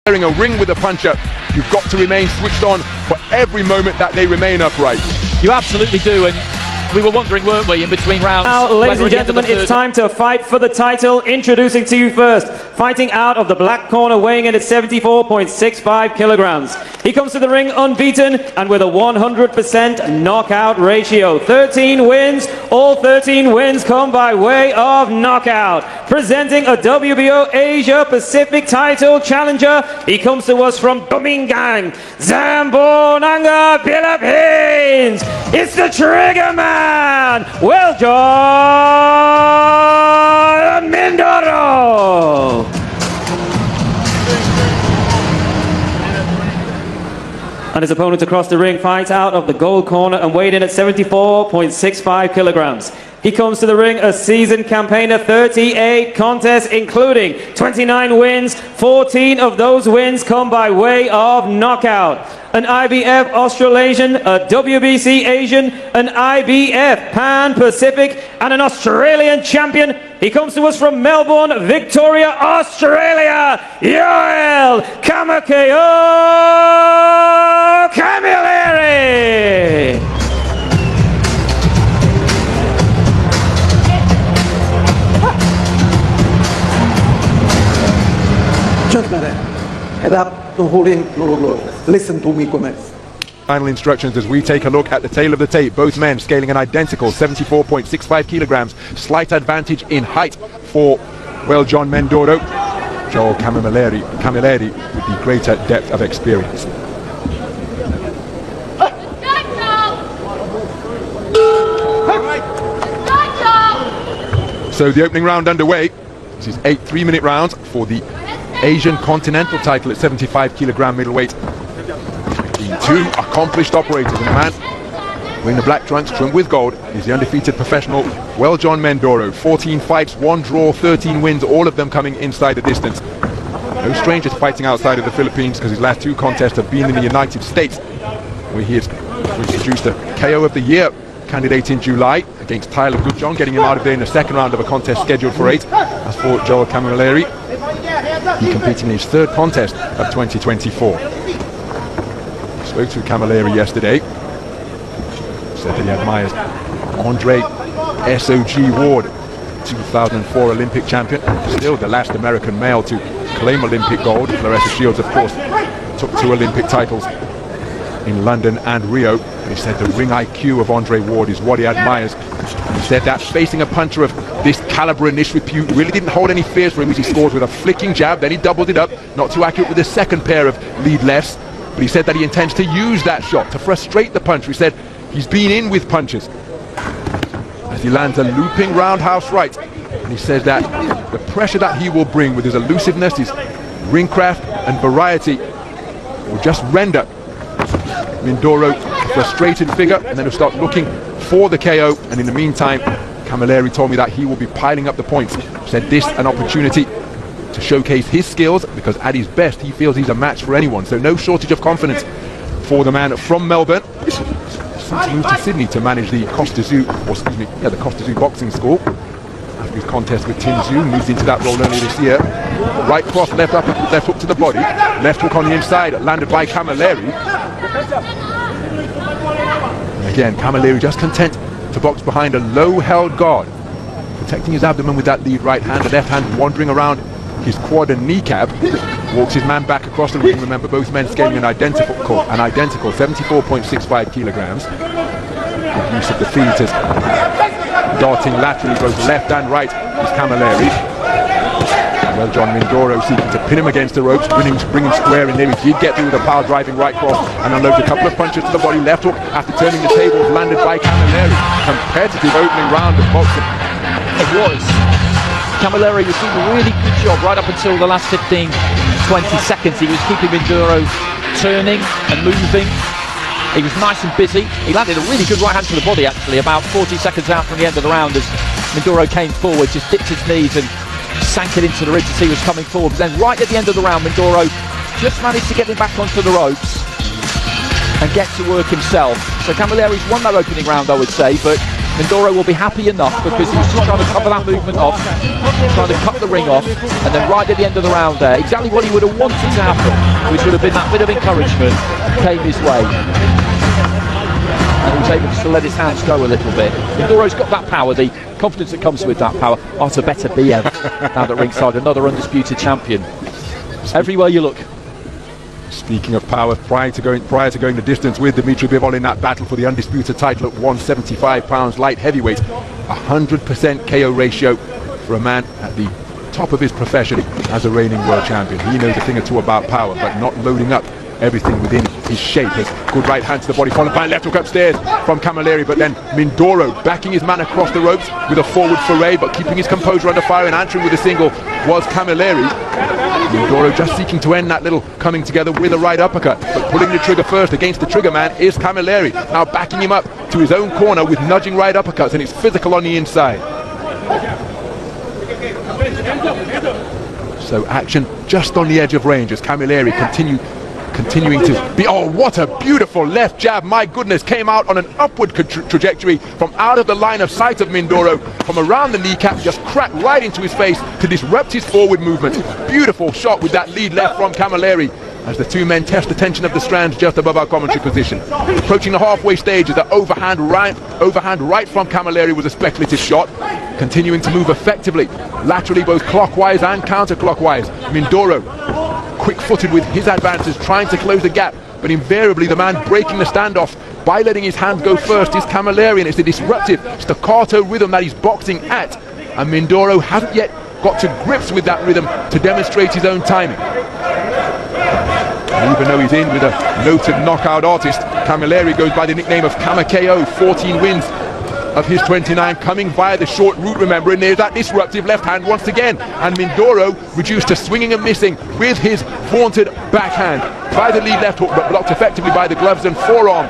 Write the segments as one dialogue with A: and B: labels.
A: sharing a ring with a puncher, you've got to remain switched on for every moment that they remain upright.
B: You absolutely do, and we were wondering, weren't we, in between rounds?
C: Now, ladies and gentlemen, it's time to fight for the title. Introducing to you first, fighting out of the black corner, weighing in at 74.65 kilograms. He comes to the ring unbeaten and with a 100% knockout ratio. 13 wins, all 13 wins come by way of knockout. Presenting a WBO Asia Pacific title challenger, he comes to us from Domingan, Zamboanga, Philippines. It's the Trigger Man, Wiljon Mindoro. And his opponent across the ring fights out of the gold corner and weighed in at 74.65 kilograms. He comes to the ring a seasoned campaigner, 38 contests, including 29 wins. 14 of those wins come by way of knockout. An IBF Australasian, a WBC Asian, an IBF Pan-Pacific, and an Australian champion. He comes to us from Melbourne, Victoria, Australia, Yoel Kamakeo Camilleri.
D: Gentlemen, head up the holding, listen to me comment.
A: Final instructions as we take a look at the tail of the tape. Both men scaling an identical 74.65 kilograms. Slight advantage in height for Wiljon Mindoro. Joel Camilleri with the greater depth of experience. So the opening round underway. This is 8 3-minute rounds for the Asian Continental title at 75 kilogram middleweight. The two accomplished operators, and the man wearing the black trunks trimmed with gold is the undefeated professional Wiljon Mindoro. 14 fights, 1 draw, 13 wins, all of them coming inside the distance. No stranger to fighting outside of the Philippines, because his last 2 contests have been in the United States, where he has produced a KO of the year candidate in July against Tyler Wiljon, getting him out of there in the second round of a contest scheduled for 8. As for Joel Camilleri, he competing in his 3rd contest of 2024. Spoke to Camilleri yesterday. Said that he admires Andre S.O.G. Ward, 2004 Olympic champion, still the last American male to claim Olympic gold. Claressa Shields, of course, took 2 Olympic titles in London and Rio. And he said the ring IQ of Andre Ward is what he admires. And he said that facing a puncher of this caliber and this repute really didn't hold any fears for him, as he scores with a flicking jab, then he doubled it up, not too accurate with the second pair of lead lefts. But he said that he intends to use that shot to frustrate the puncher. He said he's been in with punches. As he lands a looping roundhouse right. And he says that the pressure that he will bring with his elusiveness, his ring craft and variety will just render Mindoro a frustrated figure, and then he'll start looking for the KO. And in the meantime, Camilleri told me that he will be piling up the points. He said this an opportunity to showcase his skills, because at his best he feels he's a match for anyone. So no shortage of confidence for the man from Melbourne. Since moved to Sydney to manage the Costa Zoo, the Costa Zoo boxing school. After his contest with Tim Zhu, moved into that role earlier this year. Right cross, left hook to the body, left hook on the inside, landed by Camilleri. Again, Camilleri just content to box behind a low-held guard, protecting his abdomen with that lead right hand, the left hand wandering around his quad and kneecap. Walks his man back across the ring. Remember, both men scaling an identical 74.65 kilograms. Good use of the feet as darting laterally both left and right is Camilleri. Wiljon Mindoro seeking to pin him against the ropes, bring him square in there. He did get through with a power driving right cross and unloads a couple of punches to the body. Left hook after turning the tables, landed by Camilleri. Competitive opening round of boxing.
B: It was. Camilleri was doing a really good job right up until the last 15-20 seconds. He was keeping Mindoro turning and moving. He was nice and busy. He landed a really good right hand to the body, actually, about 40 seconds out from the end of the round, as Mindoro came forward, just dipped his knees and sank it into the ridge as he was coming forward. But then right at the end of the round, Mindoro just managed to get him back onto the ropes and get to work himself. So Camilleri's won that opening round, I would say, but Mindoro will be happy enough because he was just trying to cover that movement off, trying to cut the ring off, and then right at the end of the round there, exactly what he would have wanted to happen, which would have been that bit of encouragement, came his way. And he was able just to let his hands go a little bit. Mindoro's got that power, the confidence that comes with that power. Artur Beterbiev down at ringside, another undisputed champion. Everywhere you look.
A: Speaking of power, prior to going the distance with Dmitry Bivol in that battle for the undisputed title at 175 pounds light heavyweight, 100% KO ratio for a man at the top of his profession as a reigning world champion. He knows a thing or two about power, but not loading up everything within his shape. His good right hand to the body, followed by a left hook upstairs from Camilleri, but then Mindoro backing his man across the ropes with a forward foray, but keeping his composure under fire and answering with a single was Camilleri. Mindoro just seeking to end that little coming together with a right uppercut, but pulling the trigger first against the trigger man is Camilleri, now backing him up to his own corner with nudging right uppercuts, and it's physical on the inside. So action just on the edge of range as Camilleri continuing to be, oh, what a beautiful left jab, my goodness, came out on an upward trajectory from out of the line of sight of Mindoro, from around the kneecap, just cracked right into his face to disrupt his forward movement. Beautiful shot with that lead left from Camilleri as the two men test the tension of the strands just above our commentary position. Approaching the halfway stage, the overhand right from Camilleri was a speculative shot, continuing to move effectively, laterally both clockwise and counterclockwise. Mindoro quick-footed with his advances, trying to close the gap, but invariably the man breaking the standoff by letting his hand go first is Camilleri, and it's the disruptive staccato rhythm that he's boxing at, and Mindoro hasn't yet got to grips with that rhythm to demonstrate his own timing. And even though he's in with a noted knockout artist, Camilleri goes by the nickname of Kama KO, 14 wins of his 29 coming via the short route, remember, and there's that disruptive left hand once again, and Mindoro reduced to swinging and missing with his vaunted backhand. Tried the lead left hook but blocked effectively by the gloves and forearm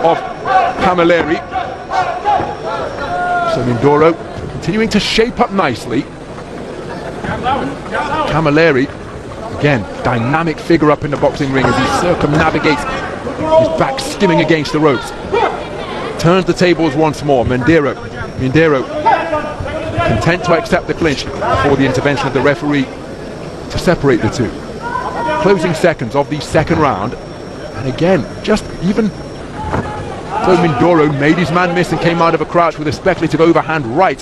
A: of Camilleri. So Mindoro continuing to shape up nicely. Camilleri, again, dynamic figure up in the boxing ring as he circumnavigates, his back skimming against the ropes. Turns the tables once more. Mindoro content to accept the clinch before the intervention of the referee to separate the two. Closing seconds of the second round, and again, just even though Mindoro made his man miss and came out of a crouch with a speculative overhand right,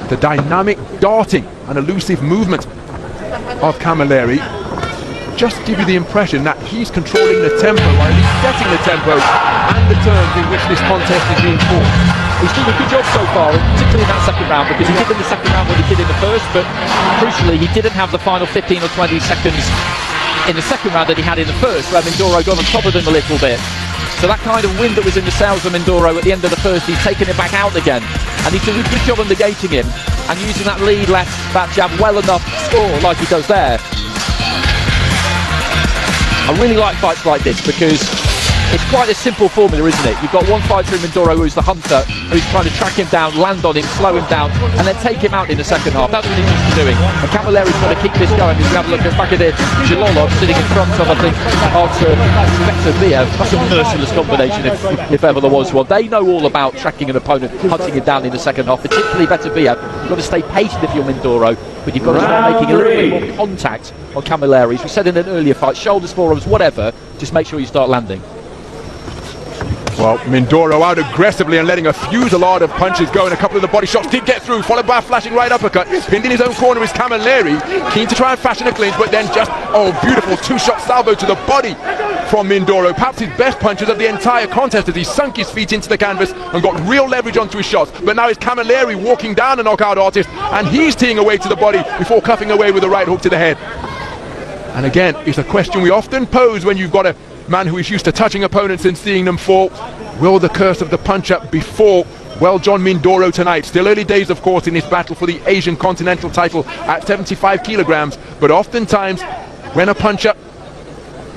A: the dynamic darting and elusive movement of Camilleri just give you the impression that he's controlling the tempo, or at least setting the tempo and the terms in which this contest is being fought.
B: He's doing a good job so far, particularly in that second round, because he did in the second round what he did in the first, but crucially he didn't have the final 15 or 20 seconds in the second round that he had in the first, where Mindoro got on top of him a little bit. So that kind of wind that was in the sails of Mindoro at the end of the first, he's taken it back out again, and he's doing a good job of negating him and using that lead left, that jab well enough to score like he does there. I really like fights like this because it's quite a simple formula, isn't it? You've got one fighter in Mindoro who's the hunter, who's trying to track him down, land on him, slow him down, and then take him out in the second half. That's what he's used to doing. And Camilleri's got to keep this going. If you have a look back at it, Jilolov sitting in front of, I think, Artur Beterbiev. That's a merciless combination if ever there was one. They know all about tracking an opponent, hunting him down in the second half, particularly Beterbiev. You've got to stay patient if you're Mindoro, but you've got to start making a little bit more contact on Camilleri. As we said in an earlier fight, shoulders, forearms, whatever, just make sure you start landing.
A: Well, Mindoro out aggressively and letting a fusillade of punches go, and a couple of the body shots did get through, followed by a flashing right uppercut. Pinned in his own corner is Camilleri, keen to try and fashion a clinch, but then just, oh, beautiful two-shot salvo to the body from Mindoro. Perhaps his best punches of the entire contest as he sunk his feet into the canvas and got real leverage onto his shots. But now it's Camilleri walking down a knockout artist, and he's teeing away to the body before cuffing away with a right hook to the head. And again, it's a question we often pose when you've got a man who is used to touching opponents and seeing them fall. Will the curse of the punch-up befall Wiljon Mindoro tonight? Still early days, of course, in this battle for the Asian Continental title at 75 kilograms, but oftentimes when a punch-up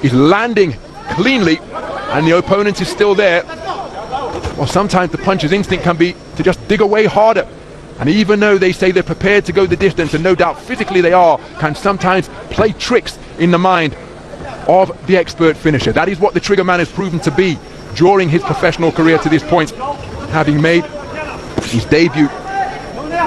A: is landing cleanly and the opponent is still there, well, sometimes the puncher's instinct can be to just dig away harder. And even though they say they're prepared to go the distance, and no doubt physically they are, can sometimes play tricks in the mind of the expert finisher. That is what the trigger man has proven to be during his professional career to this point, having made his debut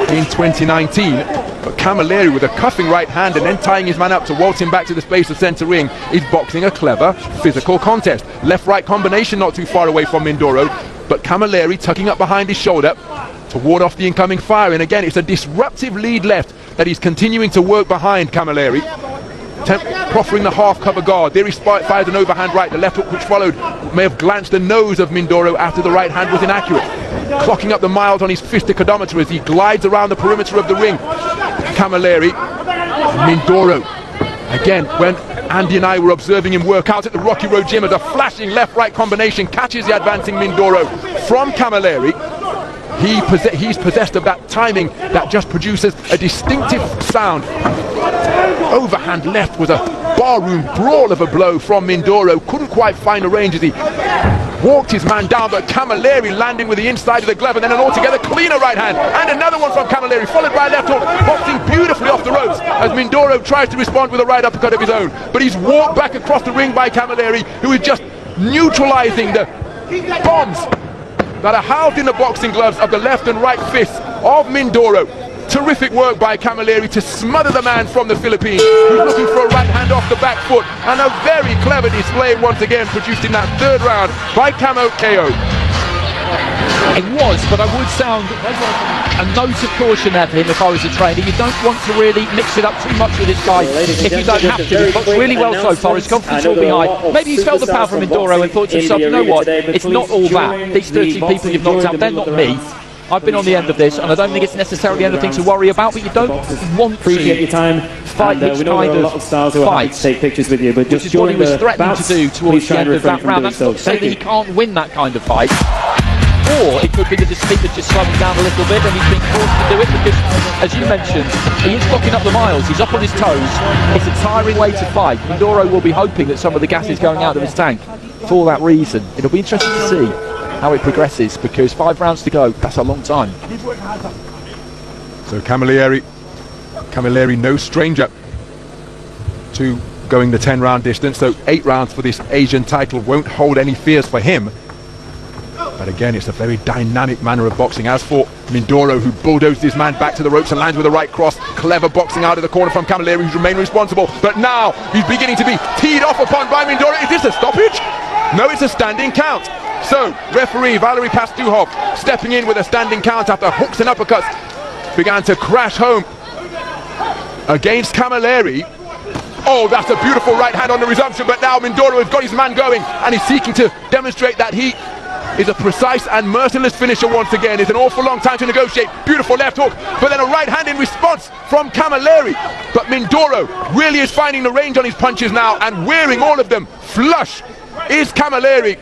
A: in 2019. But Camilleri, with a cuffing right hand and then tying his man up to waltz him back to the space of centre ring, is boxing a clever physical contest. Left-right combination not too far away from Mindoro, but Camilleri tucking up behind his shoulder to ward off the incoming fire. And again, it's a disruptive lead left that he's continuing to work behind Camilleri. Proffering the half cover guard. There he fired an overhand right. The left hook which followed may have glanced the nose of Mindoro after the right hand was inaccurate. Clocking up the miles on his fistic odometer as he glides around the perimeter of the ring. Camilleri, Mindoro. Again, when Andy and I were observing him work out at the Rocky Road Gym, as a flashing left-right combination catches the advancing Mindoro from Camilleri. He's possessed of that timing that just produces a distinctive sound. Overhand left was a barroom brawl of a blow from Mindoro. Couldn't quite find a range as he walked his man down, but Camilleri landing with the inside of the glove, and then an altogether cleaner right hand, and another one from Camilleri, followed by a left hook, boxing beautifully off the ropes as Mindoro tries to respond with a right uppercut of his own. But he's walked back across the ring by Camilleri, who is just neutralizing the bombs that are housed in the boxing gloves of the left and right fists of Mindoro. Terrific work by Camilleri to smother the man from the Philippines, who's looking for a right hand off the back foot, and a very clever display once again produced in that third round by Camo KO.
B: It was, but I would sound a note of caution there for him if I was a trainer. You don't want to really mix it up too much with this guy if you don't have to. He's boxed really well so far, his confidence all behind. Maybe he's felt the power from Mindoro and thought to himself, you know what, it's not all that. These 13 people you've knocked out, they're not me. I've been on the end of this, and I don't think it's necessarily anything to worry about, but you don't want to
C: appreciate your time.
B: fight this kind of fight,
C: take pictures with you, but
B: which is what he was threatening to do towards the end of that round. That's not to say that he can't win that kind of fight. Or it could be the defeat that's just slowing down a little bit and he's being forced to do it because, as you mentioned, he is clocking up the miles, he's up on his toes. It's a tiring way to fight. Mindoro will be hoping that some of the gas is going out of his tank for that reason. It'll be interesting to see how it progresses, because 5 rounds to go, that's a long time.
A: So Camilleri, no stranger to going the 10-round distance, so 8 rounds for this Asian title won't hold any fears for him. But again, it's a very dynamic manner of boxing. As for Mindoro, who bulldozed his man back to the ropes and lands with a right cross. Clever boxing out of the corner from Camilleri, who's remained responsible. But now he's beginning to be teed off upon by Mindoro. Is this a stoppage? No, it's a standing count. So, referee Valery Pastuhov stepping in with a standing count after hooks and uppercuts began to crash home against Camilleri. Oh, that's a beautiful right hand on the resumption, but now Mindoro has got his man going and he's seeking to demonstrate that he is a precise and merciless finisher once again. It's an awful long time to negotiate. Beautiful left hook, but then a right hand in response from Camilleri. But Mindoro really is finding the range on his punches now and wearing all of them flush is Camilleri.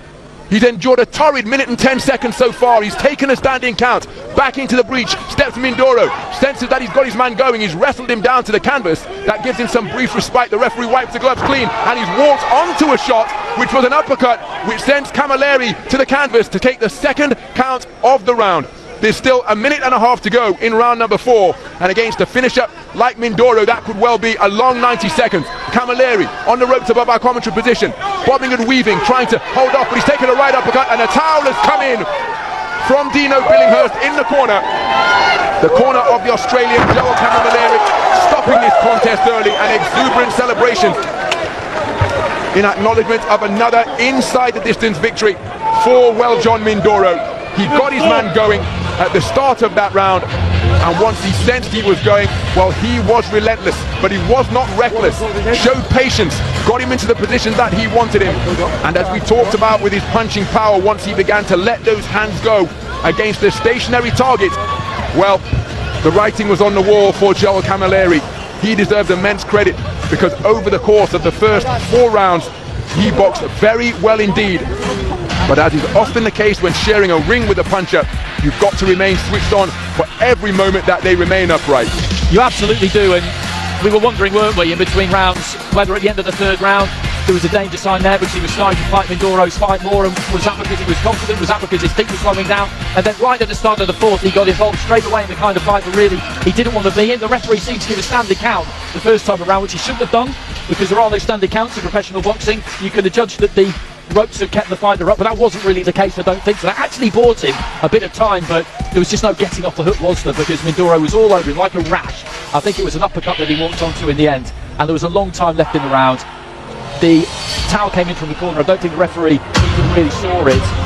A: He's endured a torrid minute and 10 seconds so far. He's taken a standing count. Back into the breach, steps Mindoro. Senses that he's got his man going. He's wrestled him down to the canvas. That gives him some brief respite. The referee wipes the gloves clean and he's walked onto a shot, which was an uppercut, which sends Camilleri to the canvas to take the second count of the round. There's still a minute and a half to go in round number 4, and against a finisher like Mindoro, that could well be a long 90 seconds. Camilleri on the ropes above our commentary position, bobbing and weaving, trying to hold off, but he's taken a right uppercut, and a towel has come in from Dino Billinghurst in the corner of the Australian Joel Camilleri, stopping this contest early. An exuberant celebration in acknowledgement of another inside the distance victory for Wiljon Mindoro. He got his man going at the start of that round, and once he sensed he was going, well, he was relentless, but he was not reckless. Showed patience, got him into the position that he wanted him, and as we talked about with his punching power, once he began to let those hands go against a stationary target, well, the writing was on the wall for Joel Camilleri. He deserves immense credit, because over the course of the first 4 rounds he boxed very well indeed. But as is often the case when sharing a ring with a puncher, you've got to remain switched on for every moment that they remain upright.
B: You absolutely do, and we were wondering, weren't we, in between rounds, whether at the end of the 3rd round there was a danger sign there, which he was starting to fight Mindoro's fight more, and was that because he was confident, was that because his feet were slowing down? And then right at the start of the 4th he got involved straight away in the kind of fight that really he didn't want to be in. The referee seemed to give a standing count the first time around, which he shouldn't have done, because there are no standing counts in professional boxing. You could have judged that the ropes have kept the fighter up, but that wasn't really the case, I don't think. So that actually bought him a bit of time, but there was just no getting off the hook, was there? Because Mindoro was all over him like a rash. I think it was an uppercut that he walked onto in the end, and there was a long time left in the round. The towel came in from the corner. I don't think the referee even really saw it.